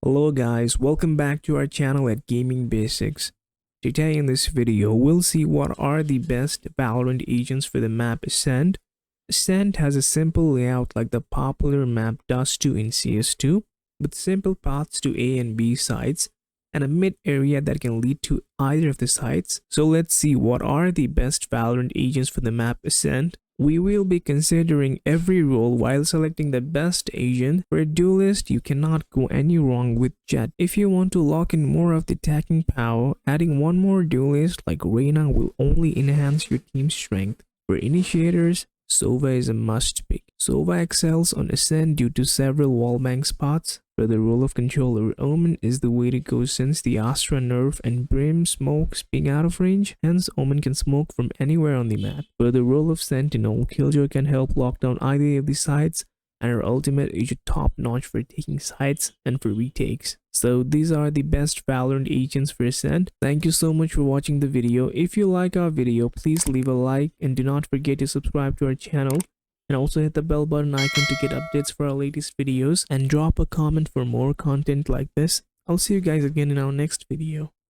Hello guys, welcome back to our channel at Gaming Basics. Today in this video, we'll see what are the best Valorant agents for the map ASCENT. ASCENT has a simple layout like the popular map Dust 2 in CS2, with simple paths to A and B sites, and a mid area that can lead to either of the sites. So let's see what are the best Valorant agents for the map ASCENT. We will be considering every role while selecting the best agent. For a duelist, you cannot go any wrong with Jet. If you want to lock in more of the attacking power, adding one more duelist like Reyna will only enhance your team's strength. For initiators, Sova is a must pick. Sova excels on ASCENT due to several wallbang spots. For the role of controller, Omen is the way to go since the Astra nerf and Brim smokes being out of range, hence Omen can smoke from anywhere on the map. For the role of Sentinel, Killjoy can help lock down either of the sites, and her ultimate is top notch for taking sites and for retakes. So these are the best Valorant agents for ASCENT. Thank you so much for watching the video. If you like our video, please leave a like and do not forget to subscribe to our channel. And also hit the bell button icon to get updates for our latest videos, and drop a comment for more content like this. I'll see you guys again in our next video.